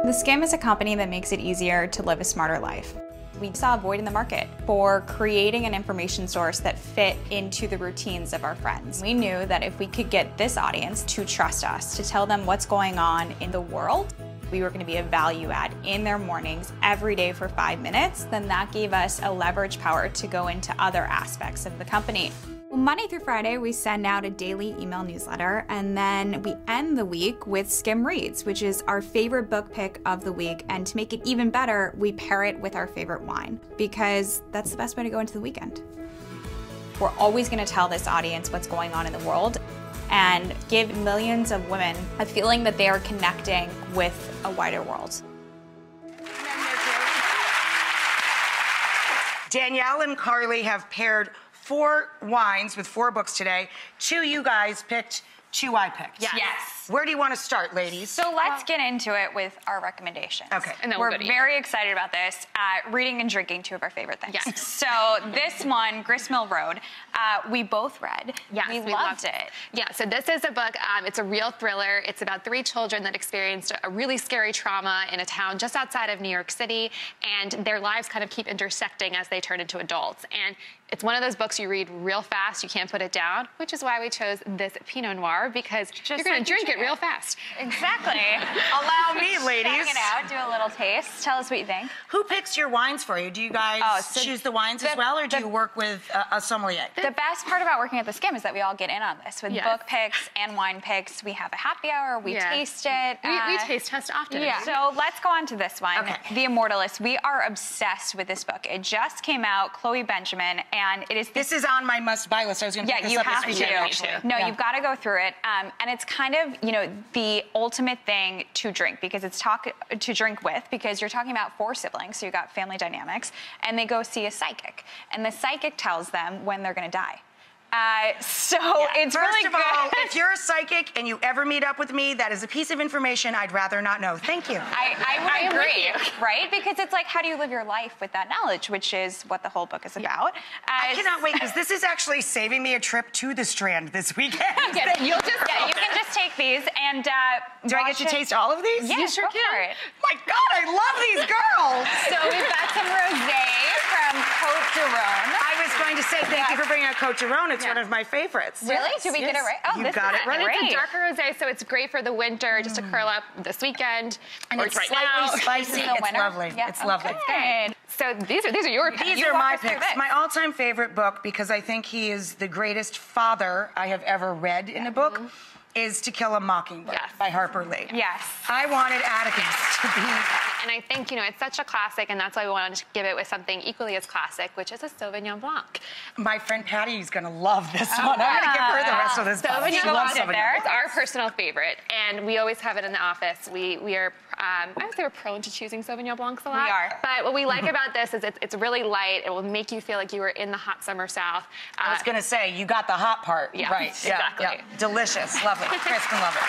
The Skim is a company that makes it easier to live a smarter life. We saw a void in the market for creating an information source that fit into the routines of our friends. We knew that if we could get this audience to trust us, to tell them what's going on in the world, we were going to be a value add in their mornings every day for 5 minutes, then that gave us a leverage power to go into other aspects of the company. Monday through Friday, we send out a daily email newsletter, and then we end the week with Skim Reads, which is our favorite book pick of the week. And to make it even better, we pair it with our favorite wine, because that's the best way to go into the weekend. We're always going to tell this audience what's going on in the world and give millions of women a feeling that they are connecting with a wider world. Danielle and Carly have paired 4 wines with 4 books today. 2 you guys picked, 2 I picked. Yes. Where do you want to start, ladies? So let's get into it with our recommendations. Okay. And then we're very excited about this. Reading and drinking, 2 of our favorite things. Yes. So this one, Gristmill Road, we both read. Yes, we loved it. Yeah, so this is a book, it's a real thriller. It's about 3 children that experienced a really scary trauma in a town just outside of New York City, and their lives kind of keep intersecting as they turn into adults. And it's one of those books you read real fast, you can't put it down, which is why we chose this Pinot Noir, because you're going to drink it real fast. Exactly. Allow me, ladies. Check it out, do a little taste. Tell us what you think. Who picks your wines for you? Do you guys choose the wines as well, or do you work with a sommelier? The best part about working at the Skim is that we all get in on this. With book picks and wine picks, we have a happy hour, we taste it. We taste test often. Yeah. So let's go on to this one, The Immortalist. We are obsessed with this book. It just came out, Chloe Benjamin, and it is... This is on my must-buy list. I was going to pick this up this weekend, actually. No, you've got to go through it. And it's kind of, you know, the ultimate thing to drink, because it's to drink with, because you're talking about 4 siblings, so you've got family dynamics, and they go see a psychic. And the psychic tells them when they're going to die. It's really good. First of all, if you're a psychic and you ever meet up with me, that is a piece of information I'd rather not know. Thank you. I would agree, right? Because it's like, how do you live your life with that knowledge, which is what the whole book is about. I cannot wait, because this is actually saving me a trip to the Strand this weekend. You can just take these and do I get to taste all of these? Yeah, you sure can. My God, I love these girls. So we've got some rosé from Côte d'Aron. I was going to say thank you for bringing out Côte d'Aron. It's one of my favorites. Really? Did we get it right? Oh, you got it right. It's a darker rosé, so it's great for the winter, just to curl up this weekend. And it's slightly spicy. It's lovely. Yeah. It's lovely. Good. So these are your picks. These are my picks. My all-time favorite book, because I think he is the greatest father I have ever read in a book, is To Kill a Mockingbird by Harper Lee. Yes. I wanted Atticus to be... And I think, you know, it's such a classic, and that's why we wanted to give it with something equally as classic, which is a Sauvignon Blanc. My friend Patty is going to love this one. I'm going to give her the rest of this bottle. Sauvignon Blanc is our personal favorite, and we always have it in the office. We are, I would say we're prone to choosing Sauvignon Blancs a lot. We are. But what we like about this is it's really light. It will make you feel like you were in the hot summer South. I was going to say, you got the hot part. Yeah, right. exactly. Yeah. Delicious. Lovely. Crisp and lovely.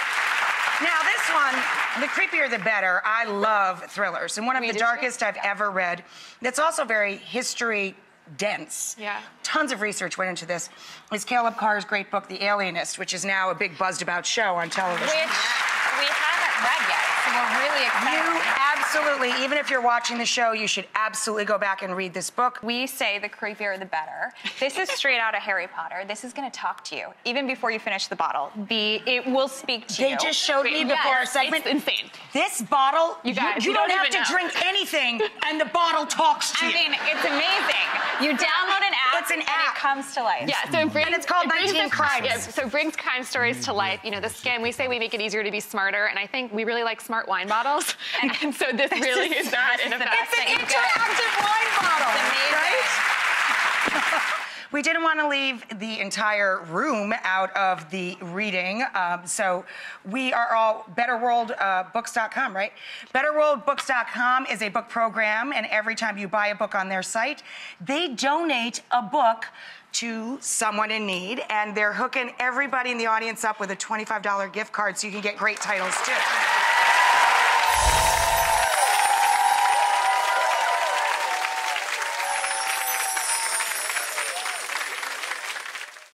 Now, this one, the creepier the better. I love thrillers, and one of the darkest I've ever read. That's also very history dense. Yeah. Tons of research went into this. Is Caleb Carr's great book, The Alienist, which is now a big buzzed about show on television. Which we haven't read yet, so we're really excited. You absolutely, even if you're watching the show, you should absolutely go back and read this book. We say the creepier the better. This is straight out of Harry Potter. This is going to talk to you, even before you finish the bottle. It will speak to you. They just showed me before our segment. It's insane. This bottle, you guys, you don't have to drink anything, and the bottle talks to you. I mean, it's amazing. You download an app, it's an and app. it comes to life. Yeah, so and it's called 19 Crimes. Yeah, so it brings crime stories to life. You know, the Skim, we say we make it easier to be smarter, and I think we really like smart wine bottles. And so this really is that in effect. It's an interactive wine bottle. It's amazing. Right? We didn't want to leave the entire room out of the reading, so we are all betterworldbooks.com, right? Betterworldbooks.com is a book program, and every time you buy a book on their site, they donate a book to someone in need, and they're hooking everybody in the audience up with a $25 gift card so you can get great titles, too.